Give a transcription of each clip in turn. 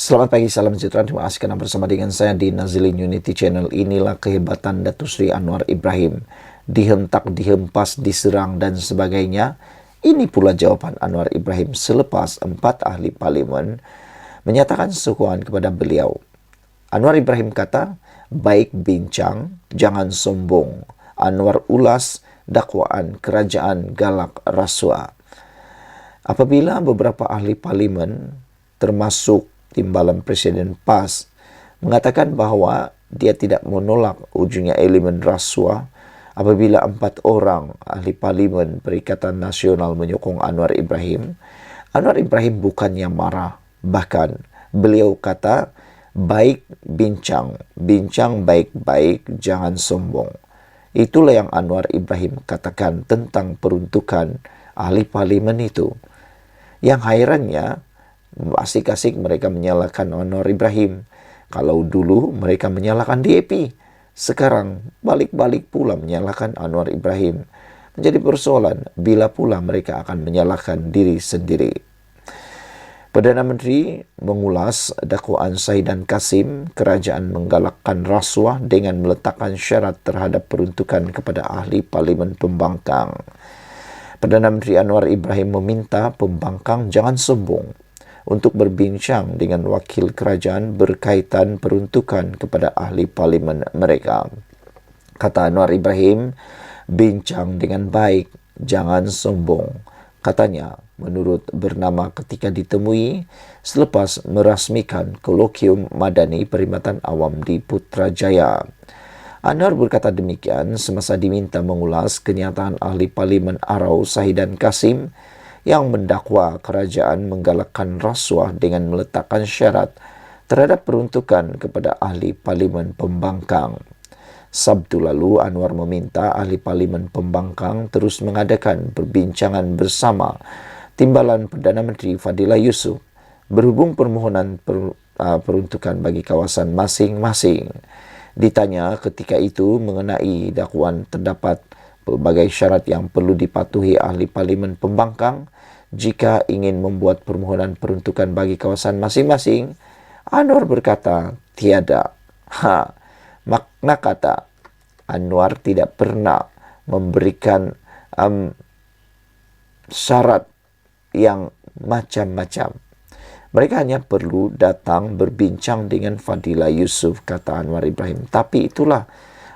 Selamat pagi, salam sejahtera. Terima kasih karena bersama dengan saya di Nazilin Unity Channel. Inilah kehebatan Datuk Seri Anwar Ibrahim. Dihentak, dihempas, diserang, dan sebagainya. Ini pula jawaban Anwar Ibrahim selepas 4 ahli parlimen menyatakan sokongan kepada beliau. Anwar Ibrahim kata, baik bincang, jangan sombong. Anwar ulas dakwaan kerajaan galak rasuah. Apabila beberapa ahli parlimen termasuk timbalan Presiden PAS mengatakan bahawa dia tidak menolak ujungnya elemen rasuah apabila 4 orang ahli parlimen Perikatan Nasional menyokong Anwar Ibrahim. Anwar Ibrahim bukannya marah, bahkan beliau kata baik bincang, bincang baik-baik, jangan sombong. Itulah yang Anwar Ibrahim katakan tentang peruntukan ahli parlimen itu. Yang hairannya, asik-asik mereka menyalahkan Anwar Ibrahim. Kalau dulu mereka menyalahkan DAP, sekarang balik-balik pula menyalahkan Anwar Ibrahim. Menjadi persoalan bila pula mereka akan menyalahkan diri sendiri. Perdana Menteri mengulas dakwaan Saidan Kasim, kerajaan menggalakkan rasuah dengan meletakkan syarat terhadap peruntukan kepada ahli parlimen pembangkang. Perdana Menteri Anwar Ibrahim meminta pembangkang jangan sombong untuk berbincang dengan wakil kerajaan berkaitan peruntukan kepada ahli parlimen mereka. Kata Anwar Ibrahim, bincang dengan baik, jangan sombong. Katanya, menurut bernama ketika ditemui selepas merasmikan kolokium Madani Perkhidmatan Awam di Putrajaya. Anwar berkata demikian semasa diminta mengulas kenyataan ahli parlimen Arau Saidan Kasim yang mendakwa kerajaan menggalakkan rasuah dengan meletakkan syarat terhadap peruntukan kepada ahli parlimen pembangkang. Sabtu lalu, Anwar meminta ahli parlimen pembangkang terus mengadakan perbincangan bersama timbalan Perdana Menteri Fadillah Yusof berhubung permohonan peruntukan bagi kawasan masing-masing. Ditanya ketika itu mengenai dakwaan terdapat pelbagai syarat yang perlu dipatuhi ahli parlimen pembangkang jika ingin membuat permohonan peruntukan bagi kawasan masing-masing, Anwar berkata, tiada. Makna kata, Anwar tidak pernah memberikan syarat yang macam-macam. Mereka hanya perlu datang berbincang dengan Fadillah Yusof, kata Anwar Ibrahim. Tapi itulah,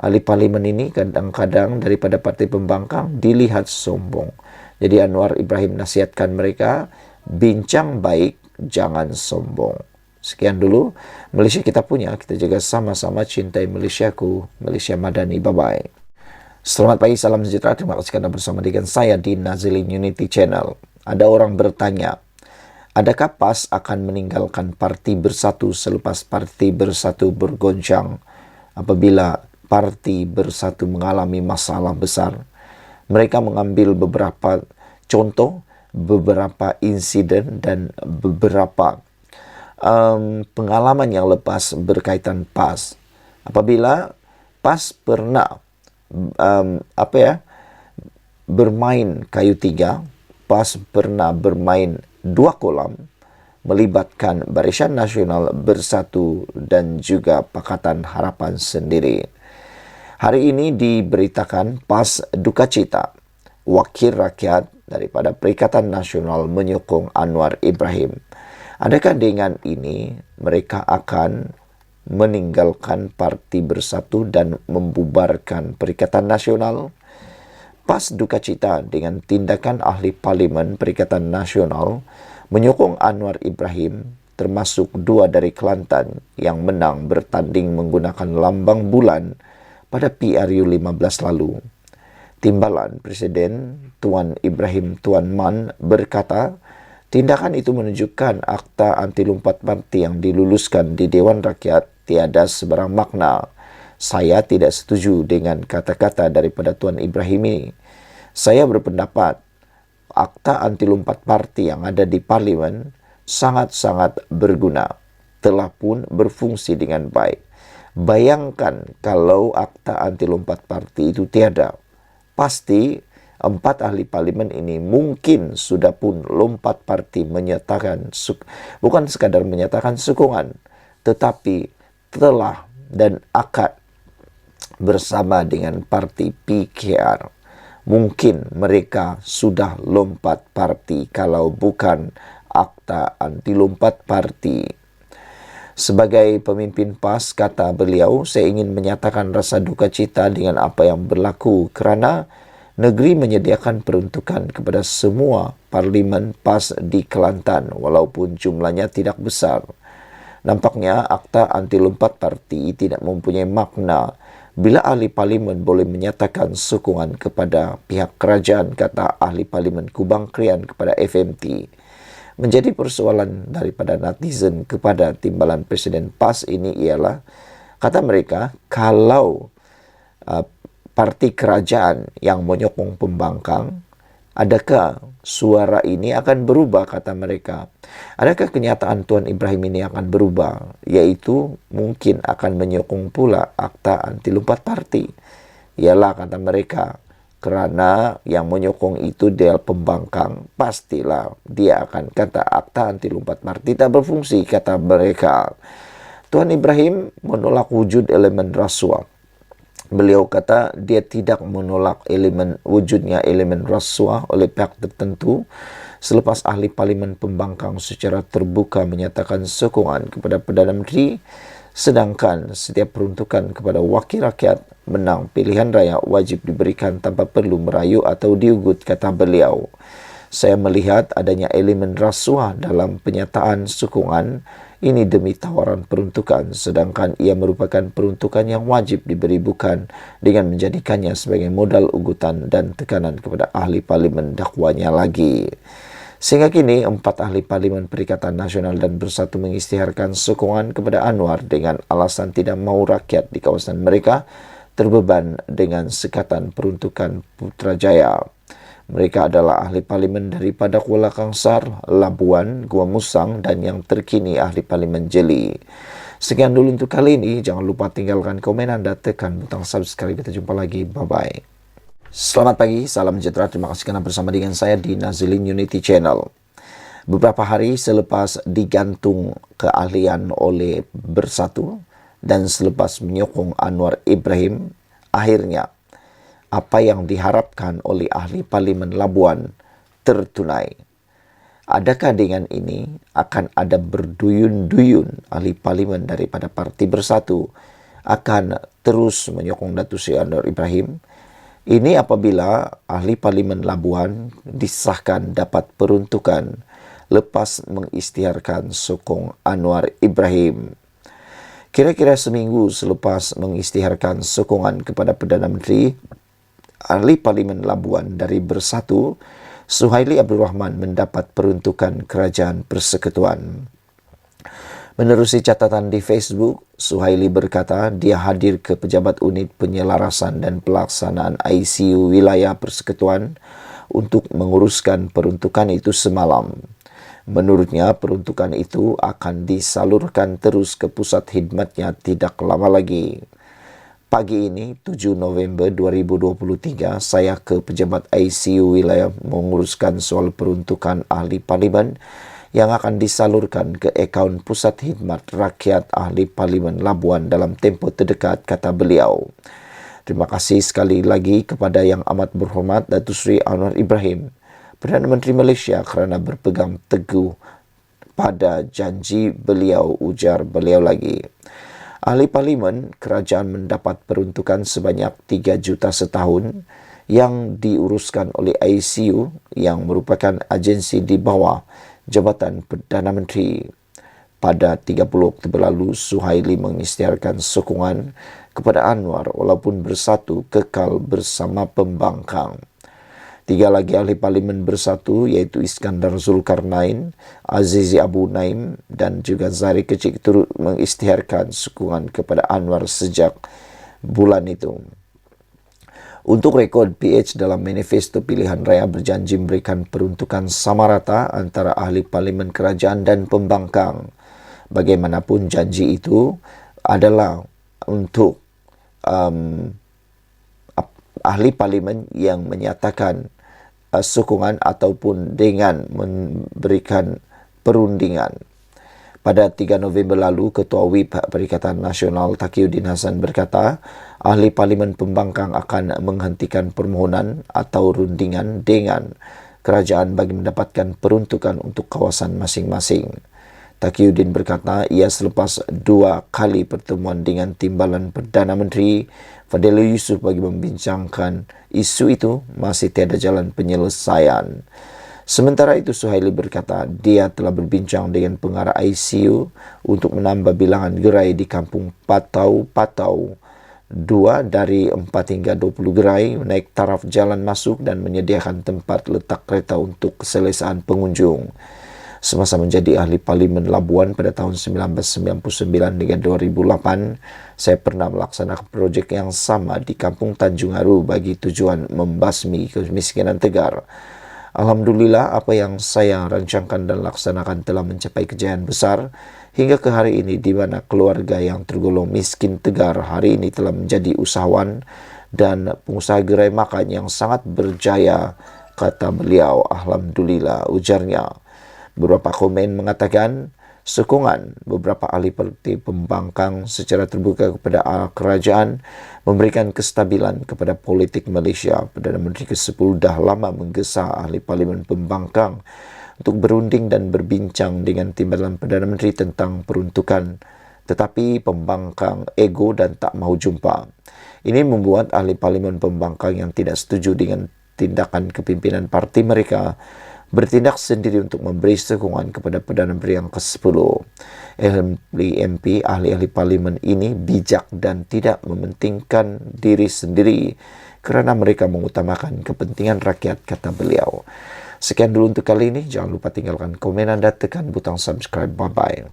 ahli parlimen ini kadang-kadang daripada parti pembangkang dilihat sombong. Jadi Anwar Ibrahim nasihatkan mereka, bincang baik, jangan sombong. Sekian dulu Malaysia kita punya, kita jaga sama-sama cintai Malaysiaku, Malaysia Madani. Bye-bye. Selamat pagi, salam sejahtera. Terima kasih karena bersama dengan saya di Nazilin Unity Channel. Ada orang bertanya, adakah PAS akan meninggalkan Parti Bersatu selepas Parti Bersatu bergoncang apabila Parti Bersatu mengalami masalah besar? Mereka mengambil beberapa contoh, beberapa insiden dan beberapa pengalaman yang lepas berkaitan PAS. Apabila PAS pernah bermain kayu tiga, PAS pernah bermain 2 kolam, melibatkan Barisan Nasional Bersatu dan juga Pakatan Harapan sendiri. Hari ini diberitakan PAS duka cita, wakil rakyat daripada Perikatan Nasional menyokong Anwar Ibrahim. Adakah dengan ini mereka akan meninggalkan Parti Bersatu dan membubarkan Perikatan Nasional? PAS duka cita dengan tindakan ahli parlimen Perikatan Nasional menyokong Anwar Ibrahim, termasuk 2 dari Kelantan yang menang bertanding menggunakan lambang bulan pada PRU 15 lalu. Timbalan Presiden Tuan Ibrahim Tuan Man berkata, tindakan itu menunjukkan akta anti lompat parti yang diluluskan di Dewan Rakyat tiada sebarang makna. Saya tidak setuju dengan kata-kata daripada Tuan Ibrahim ini. Saya berpendapat akta anti lompat parti yang ada di parlimen sangat-sangat berguna, telah pun berfungsi dengan baik. Bayangkan kalau akta anti lompat parti itu tiada, pasti Empat ahli parlimen ini mungkin sudah pun lompat parti menyatakan, bukan sekadar menyatakan sokongan, tetapi telah dan akad bersama dengan parti PKR. Mungkin mereka sudah lompat parti kalau bukan akta anti lompat parti. Sebagai pemimpin PAS, kata beliau, saya ingin menyatakan rasa duka cita dengan apa yang berlaku kerana negeri menyediakan peruntukan kepada semua parlimen PAS di Kelantan walaupun jumlahnya tidak besar. Nampaknya akta anti lompat parti tidak mempunyai makna bila ahli parlimen boleh menyatakan sokongan kepada pihak kerajaan, kata ahli parlimen Kubang Krian kepada FMT. Menjadi persoalan daripada netizen kepada timbalan Presiden PAS ini ialah, kata mereka, kalau parti kerajaan yang menyokong pembangkang, adakah suara ini akan berubah, kata mereka. Adakah kenyataan Tuan Ibrahim ini akan berubah, iaitu mungkin akan menyokong pula akta anti lompat parti. Ialah, kata mereka, kerana yang menyokong itu dia pembangkang, pastilah dia akan kata akta anti lompat parti tak berfungsi, kata mereka. Tuan Ibrahim menolak wujud elemen rasuah. Beliau kata dia tidak menolak wujudnya elemen rasuah oleh pihak tertentu selepas ahli parlimen pembangkang secara terbuka menyatakan sokongan kepada Perdana Menteri, sedangkan setiap peruntukan kepada wakil rakyat menang pilihan raya wajib diberikan tanpa perlu merayu atau diugut, kata beliau. Saya melihat adanya elemen rasuah dalam penyataan sokongan ini demi tawaran peruntukan, sedangkan ia merupakan peruntukan yang wajib diberi bukan dengan menjadikannya sebagai modal ugutan dan tekanan kepada ahli parlimen dakwanya lagi. Sehingga kini, 4 ahli parlimen Perikatan Nasional dan Bersatu mengisytiharkan sokongan kepada Anwar dengan alasan tidak mahu rakyat di kawasan mereka terbeban dengan sekatan peruntukan Putrajaya. Mereka adalah ahli parlimen daripada Kuala Kangsar, Labuan, Gua Musang dan yang terkini ahli parlimen Jeli. Sekian dulu untuk kali ini. Jangan lupa tinggalkan komen anda, tekan butang subscribe. Kita jumpa lagi. Bye-bye. Selamat pagi, salam sejahtera. Terima kasih kerana bersama dengan saya di Nazilin Unity Channel. Beberapa hari selepas digantung keahlian oleh Bersatu dan selepas menyokong Anwar Ibrahim, akhirnya apa yang diharapkan oleh ahli parlimen Labuan tertunai. Adakah dengan ini akan ada berduyun-duyun ahli parlimen daripada Parti Bersatu akan terus menyokong Datuk Seri Anwar Ibrahim? Ini apabila ahli parlimen Labuan disahkan dapat peruntukan lepas mengisytiharkan sokong Anwar Ibrahim. Kira-kira seminggu selepas mengisytiharkan sokongan kepada Perdana Menteri, ahli parlimen Labuan dari Bersatu, Suhaili Abdul Rahman mendapat peruntukan Kerajaan Persekutuan. Menerusi catatan di Facebook, Suhaili berkata dia hadir ke Pejabat Unit Penyelarasan dan Pelaksanaan ICU Wilayah Persekutuan untuk menguruskan peruntukan itu semalam. Menurutnya, peruntukan itu akan disalurkan terus ke pusat khidmatnya tidak lama lagi. Pagi ini, 7 November 2023, saya ke Pejabat ICU Wilayah menguruskan soal peruntukan ahli parlimen yang akan disalurkan ke akaun Pusat Khidmat Rakyat Ahli Parlimen Labuan dalam tempoh terdekat, kata beliau. Terima kasih sekali lagi kepada Yang Amat Berhormat Datuk Seri Anwar Ibrahim, Perdana Menteri Malaysia, kerana berpegang teguh pada janji beliau, ujar beliau lagi. Ahli parlimen kerajaan mendapat peruntukan sebanyak 3 juta setahun yang diuruskan oleh ICU yang merupakan agensi di bawah Jabatan Perdana Menteri. Pada 30 Oktober lalu, Suhaili mengisytiharkan sokongan kepada Anwar walaupun Bersatu kekal bersama pembangkang. 3 lagi ahli parlimen Bersatu iaitu Iskandar Zulkarnain, Azizi Abu Naim dan juga Zahri Kecik turut mengisytiharkan sokongan kepada Anwar sejak bulan itu. Untuk rekod, PH dalam manifesto pilihan raya berjanji memberikan peruntukan sama rata antara ahli parlimen kerajaan dan pembangkang. Bagaimanapun, janji itu adalah untuk ahli parlimen yang menyatakan sokongan ataupun dengan memberikan perundingan. Pada 3 November lalu, Ketua WIP Perikatan Nasional Taqiyuddin Hasan berkata, ahli parlimen pembangkang akan menghentikan permohonan atau rundingan dengan kerajaan bagi mendapatkan peruntukan untuk kawasan masing-masing. Taqiyuddin berkata ia selepas 2 kali pertemuan dengan Timbalan Perdana Menteri Fadilul Yusuf bagi membincangkan isu itu masih tiada jalan penyelesaian. Sementara itu Suhaili berkata dia telah berbincang dengan pengarah ICU untuk menambah bilangan gerai di kampung Patau 2 dari 4 hingga 20 gerai, naik taraf jalan masuk dan menyediakan tempat letak kereta untuk keselesaan pengunjung. Semasa menjadi ahli parlimen Labuan pada tahun 1999 hingga 2008, saya pernah melaksanakan projek yang sama di Kampung Tanjung Aru bagi tujuan membasmi kemiskinan Tegar. Alhamdulillah, apa yang saya rancangkan dan laksanakan telah mencapai kejayaan besar hingga ke hari ini, di mana keluarga yang tergolong miskin Tegar hari ini telah menjadi usahawan dan pengusaha gerai makan yang sangat berjaya, kata beliau. Alhamdulillah, ujarnya. Beberapa komen mengatakan sokongan beberapa ahli parti pembangkang secara terbuka kepada kerajaan memberikan kestabilan kepada politik Malaysia. Perdana Menteri ke-10 dah lama menggesa ahli parlimen pembangkang untuk berunding dan berbincang dengan Timbalan Perdana Menteri tentang peruntukan, tetapi pembangkang ego dan tak mahu jumpa. Ini membuat ahli parlimen pembangkang yang tidak setuju dengan tindakan kepimpinan parti mereka bertindak sendiri untuk memberi sokongan kepada Perdana Menteri yang ke-10. Ahli-ahli parlimen ini bijak dan tidak mementingkan diri sendiri kerana mereka mengutamakan kepentingan rakyat, kata beliau. Sekian dulu untuk kali ini. Jangan lupa tinggalkan komen Anda, tekan butang subscribe. Bye-bye.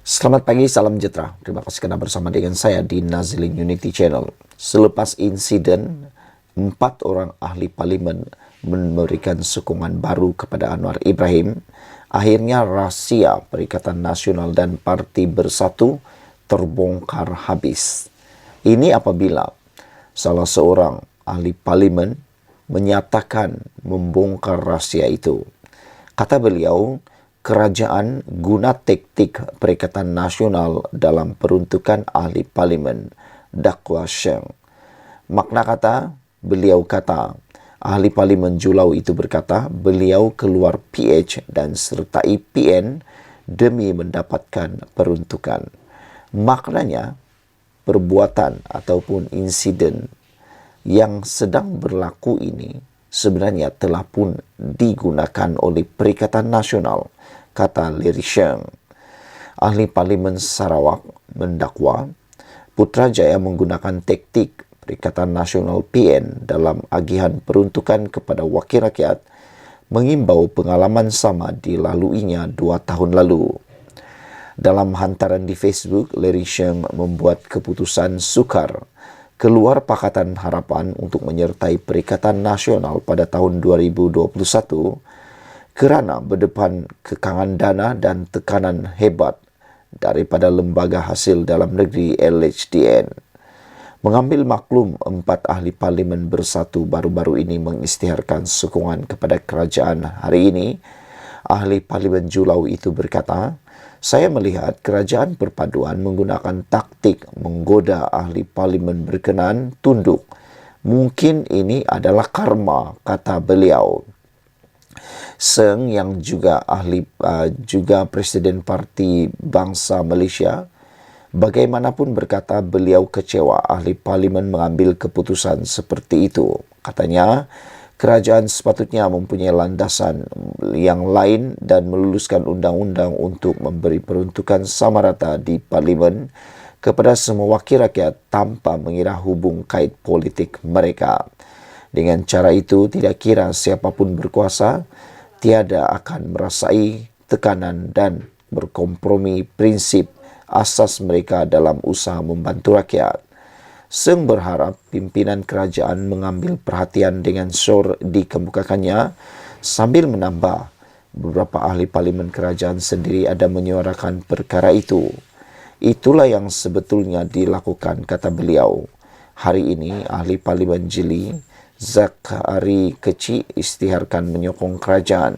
Selamat pagi, salam sejahtera. Terima kasih kerana bersama dengan saya di Nazilin Unity Channel. Selepas insiden 4 orang ahli parlimen memberikan sokongan baru kepada Anwar Ibrahim, akhirnya rahsia Perikatan Nasional dan Parti Bersatu terbongkar habis. Ini apabila salah seorang ahli parlimen menyatakan membongkar rahsia itu. Kata beliau, kerajaan guna taktik Perikatan Nasional dalam peruntukan ahli parlimen, dakwa Sheng. Makna kata, beliau kata, ahli parlimen Julau itu berkata beliau keluar PH dan sertai PN demi mendapatkan peruntukan. Maknanya, perbuatan ataupun insiden yang sedang berlaku ini sebenarnya telah pun digunakan oleh Perikatan Nasional, kata Leri Sheng. Ahli parlimen Sarawak mendakwa Putrajaya menggunakan taktik Perikatan Nasional PN dalam agihan peruntukan kepada wakil rakyat, mengimbau pengalaman sama dilaluinya 2 tahun lalu. Dalam hantaran di Facebook, Leri Sheng membuat keputusan sukar keluar Pakatan Harapan untuk menyertai Perikatan Nasional pada tahun 2021 kerana berdepan kekangan dana dan tekanan hebat daripada Lembaga Hasil Dalam Negeri LHDN. Mengambil maklum 4 ahli parlimen bersatu baru-baru ini mengisytiharkan sokongan kepada kerajaan hari ini, ahli parlimen Julau itu berkata, saya melihat kerajaan perpaduan menggunakan taktik menggoda ahli parlimen berkenaan tunduk. Mungkin ini adalah karma, kata beliau. Seng yang juga juga Presiden Parti Bangsa Malaysia, bagaimanapun berkata beliau kecewa ahli parlimen mengambil keputusan seperti itu. Katanya, kerajaan sepatutnya mempunyai landasan yang lain dan meluluskan undang-undang untuk memberi peruntukan sama rata di parlimen kepada semua wakil rakyat tanpa mengira hubung kait politik mereka. Dengan cara itu, tidak kira siapapun berkuasa, tiada akan merasai tekanan dan berkompromi prinsip asas mereka dalam usaha membantu rakyat. Seng berharap pimpinan kerajaan mengambil perhatian dengan syur dikemukakannya sambil menambah beberapa ahli parlimen kerajaan sendiri ada menyuarakan perkara itu. Itulah yang sebetulnya dilakukan, kata beliau. Hari ini ahli parlimen Jili Zakari Kecil istiharkan menyokong kerajaan,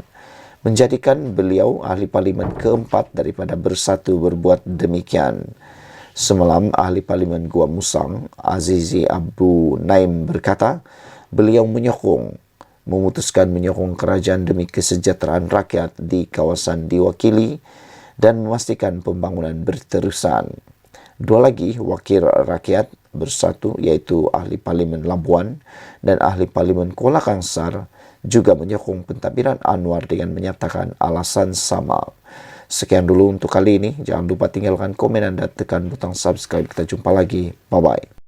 menjadikan beliau ahli parlimen keempat daripada bersatu berbuat demikian. Semalam, ahli parlimen Gua Musang, Azizi Abu Naim berkata, beliau memutuskan menyokong kerajaan demi kesejahteraan rakyat di kawasan diwakili dan memastikan pembangunan berterusan. Dua lagi wakil rakyat bersatu, yaitu ahli parlimen Labuan dan ahli parlimen Kuala Kangsar, juga menyokong pentadbiran Anwar dengan menyatakan alasan sama. Sekian dulu untuk kali ini. Jangan lupa tinggalkan komen dan tekan butang subscribe. Kita jumpa lagi. Bye-bye.